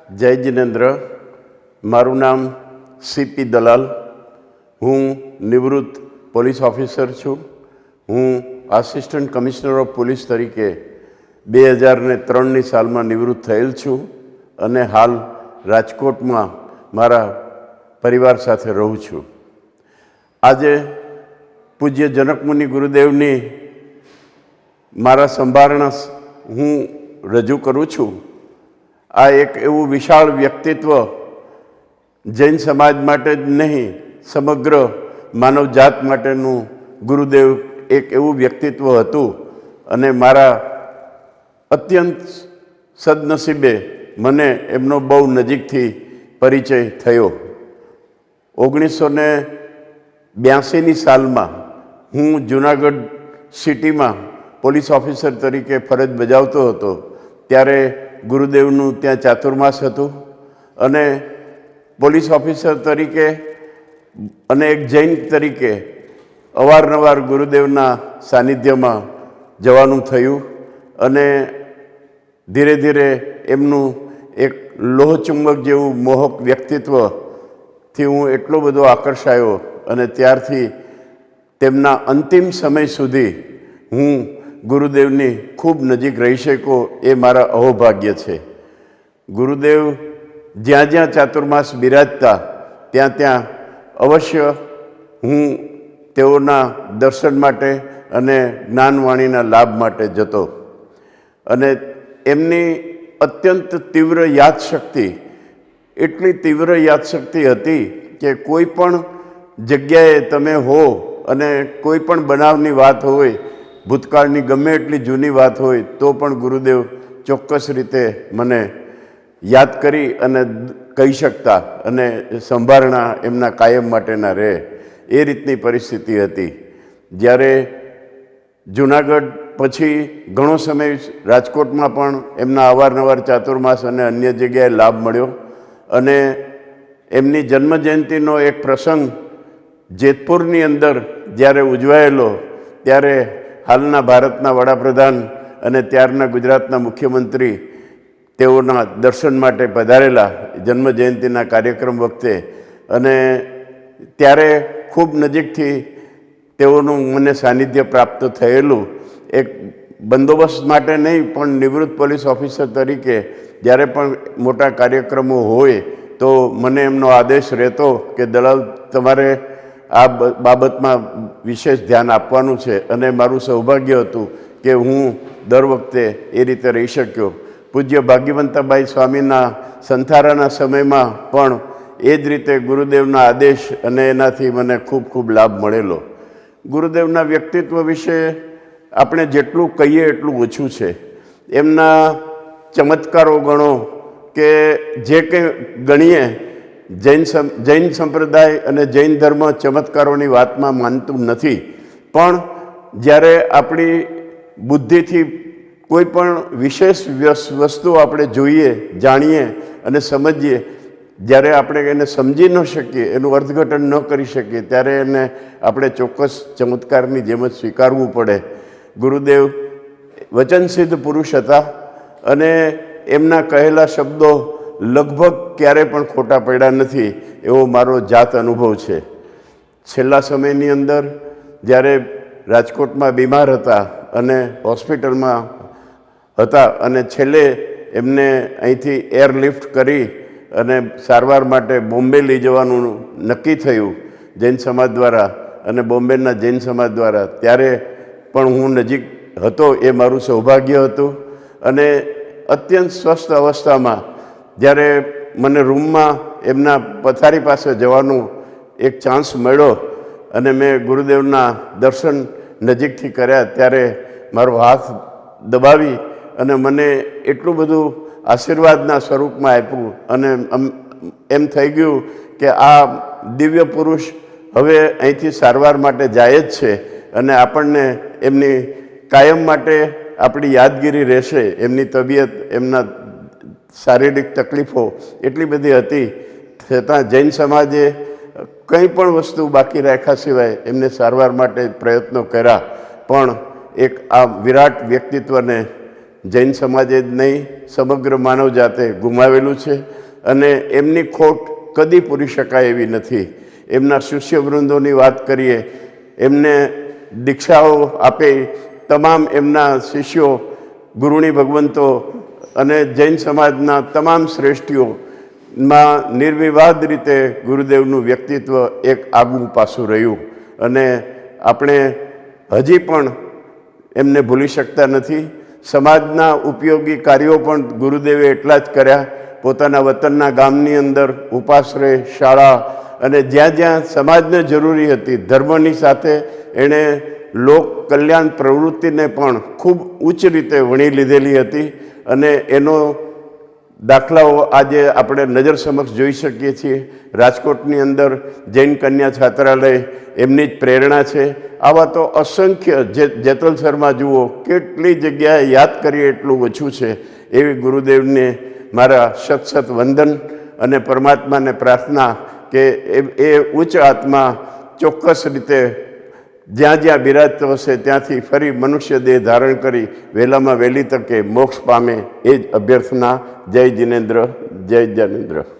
જય જિનેન્દ્ર. મારું નામ સીપી દલાલ. હું નિવૃત્ત પોલીસ ઓફિસર છું. હું આસિસ્ટન્ટ કમિશનર ઓફ પોલીસ તરીકે 2003ની સાલમાં નિવૃત્ત થયેલ છું અને હાલ રાજકોટમાં મારા પરિવાર સાથે રહું છું. આજે પૂજ્ય જનકમુનિ ગુરુદેવની મારા સંભારણા હું રજૂ કરું છું. આ એક એવું વિશાળ વ્યક્તિત્વ જૈન સમાજ માટે જ નહીં, સમગ્ર માનવજાત માટેનું ગુરુદેવ એક એવું વ્યક્તિત્વ હતું અને મારા અત્યંત સદનસીબે મને એમનો બહુ નજીકથી પરિચય થયો. 1982ની સાલમાં હું જુનાગઢ સિટીમાં પોલીસ ઓફિસર તરીકે ફરજ બજાવતો હતો. ત્યારે ગુરુદેવનું ત્યાં ચાતુર્માસ હતું અને પોલીસ ઓફિસર તરીકે અને એક જૈન તરીકે અવારનવાર ગુરુદેવના સાનિધ્યમાં જવાનું થયું અને ધીરે ધીરે એમનું એક લોહચુંબક જેવું મોહક વ્યક્તિત્વથી હું એટલો બધો આકર્ષાયો અને ત્યારથી તેમના અંતિમ સમય સુધી હું ગુરુદેવની ખૂબ નજીક રહી શક્યો એ મારા અહોભાગ્ય છે. ગુરુદેવ જ્યાં જ્યાં ચાતુર્માસ બિરાજતા ત્યાં ત્યાં અવશ્ય હું તેઓના દર્શન માટે અને જ્ઞાનવાણીના લાભ માટે જતો અને એમની અત્યંત તીવ્ર યાદશક્તિ, એટલી તીવ્ર યાદશક્તિ હતી કે કોઈ પણ જગ્યાએ તમે હો અને કોઈ પણ બનાવની વાત હોય, ભૂતકાળની ગમે એટલી જૂની વાત હોય તો પણ ગુરુદેવ ચોક્કસ રીતે મને યાદ કરી અને કહી શકતા અને સંભારણા એમના કાયમ માટેના રહે એ રીતની પરિસ્થિતિ હતી. જ્યારે જુનાગઢ પછી ઘણો સમય રાજકોટમાં પણ એમના અવારનવાર ચાતુર્માસ અને અન્ય જગ્યાએ લાભ મળ્યો અને એમની જન્મજયંતિનો એક પ્રસંગ જેતપુરની અંદર જ્યારે ઉજવાયેલો ત્યારે હાલના ભારતના વડાપ્રધાન અને ત્યારના ગુજરાતના મુખ્યમંત્રી તેઓના દર્શન માટે પધારેલા જન્મજયંતિના કાર્યક્રમ વખતે અને ત્યારે ખૂબ નજીકથી તેઓનું મને સાનિધ્ય પ્રાપ્ત થયેલું. એક બંદોબસ્ત માટે નહીં પણ નિવૃત્ત પોલીસ ઓફિસર તરીકે જ્યારે પણ મોટા કાર્યક્રમો હોય તો મને એમનો આદેશ રહેતો કે દલાલ તમારે આ બાબતમાં વિશેષ ધ્યાન આપવાનું છે અને મારું સૌભાગ્ય હતું કે હું દર વખતે એ રીતે રહી શક્યો. પૂજ્ય ભાગ્યવંતાબાઈ સ્વામીના સંથારાના સમયમાં પણ એ જ રીતે ગુરુદેવના આદેશ અને એનાથી મને ખૂબ ખૂબ લાભ મળેલો. ગુરુદેવના વ્યક્તિત્વ વિશે આપણે જેટલું કહીએ એટલું ઓછું છે. એમના ચમત્કારો ગણો કે જે કંઈ ગણીએ, જૈન સંપ્રદાય અને જૈન ધર્મ ચમત્કારોની વાતમાં માનતું નથી, પણ જ્યારે આપણી બુદ્ધિથી કોઈ પણ વિશેષ વસ્તુ આપણે જોઈએ, જાણીએ અને સમજીએ, જ્યારે આપણે એને સમજી ન શકીએ, એનું અર્થઘટન ન કરી શકીએ, ત્યારે એને આપણે ચોક્કસ ચમત્કારની જેમ જ સ્વીકારવું પડે. ગુરુદેવ વચનસિદ્ધ પુરુષ હતા અને એમના કહેલા શબ્દો લગભગ ક્યારે પણ ખોટા પડ્યા નથી એવો મારો જાત અનુભવ છે. છેલ્લા સમયની અંદર જ્યારે રાજકોટમાં બીમાર હતા અને હોસ્પિટલમાં હતા અને છેલ્લે એમને અહીંથી એરલિફ્ટ કરી અને સારવાર માટે બોમ્બે લઈ જવાનું નક્કી થયું જૈન સમાજ દ્વારા અને બોમ્બેના જૈન સમાજ દ્વારા, ત્યારે પણ હું નજીક હતો એ મારું સૌભાગ્ય હતું. અને અત્યંત સ્વસ્થ અવસ્થામાં જ્યારે મને રૂમમાં એમના પથારી પાસે જવાનો એક ચાન્સ મળ્યો અને મેં ગુરુદેવના દર્શન નજીકથી કર્યા, ત્યારે મારો હાથ દબાવી અને મને એટલું બધું આશીર્વાદના સ્વરૂપમાં આપ્યું અને એમ થઈ ગયું કે આ દિવ્ય પુરુષ હવે અહીંથી સારવાર માટે જાય જ છે અને આપણને એમની કાયમ માટે આપણી યાદગીરી રહેશે. એમની તબિયત, એમના શારીરિક તકલીફો એટલી બધી હતી છતાં જૈન સમાજે કંઈ પણ વસ્તુ બાકી રાખ્યા સિવાય એમને સારવાર માટે પ્રયત્નો કર્યા. પણ એક આ વિરાટ વ્યક્તિત્વને જૈન સમાજે જ નહીં સમગ્ર માનવ જાતે ગુમાવેલું છે અને એમની ખોટ કદી પૂરી શકાય એવી નથી. એમના શિષ્યવૃંદોની વાત કરીએ, એમને દીક્ષાઓ આપે, તમામ એમના શિષ્યો, ગુરુણી ભગવંતો અને જૈન સમાજના તમામ શ્રેષ્ઠીઓમાં નિર્વિવાદ રીતે ગુરુદેવનું વ્યક્તિત્વ એક આગવું પાસું રહ્યું અને આપણે હજી પણ એમને ભૂલી શકતા નથી. સમાજના ઉપયોગી કાર્યો પણ ગુરુદેવે એટલા જ કર્યા. પોતાના વતનના ગામની અંદર ઉપાશ્રય, શાળા અને જ્યાં જ્યાં સમાજને જરૂરી હતી, ધર્મની સાથે એણે લોક કલ્યાણ પ્રવૃત્તિને પણ ખૂબ ઉચ્ચ રીતે વણી લીધેલી હતી અને એનો દાખલાઓ આજે આપણે નજર સમક્ષ જોઈ શકીએ છીએ. રાજકોટની અંદર જૈન કન્યા છાત્રાલય એમની જ પ્રેરણા છે. આવા તો અસંખ્ય જેતલસરમાં જુઓ, કેટલી જગ્યાએ યાદ કરીએ એટલું ઓછું છે. એવી ગુરુદેવને મારા સત વંદન અને પરમાત્માને પ્રાર્થના કે એ ઉચ્ચ આત્મા ચોક્કસ રીતે જ્યાં જ્યાં બિરાજતો હશે ત્યાંથી ફરી મનુષ્ય દેહ ધારણ કરી વહેલામાં વહેલી તકે મોક્ષ પામે, એ જ અભ્યર્થના. જય જિનેન્દ્ર, જય જ્ઞાનેન્દ્ર.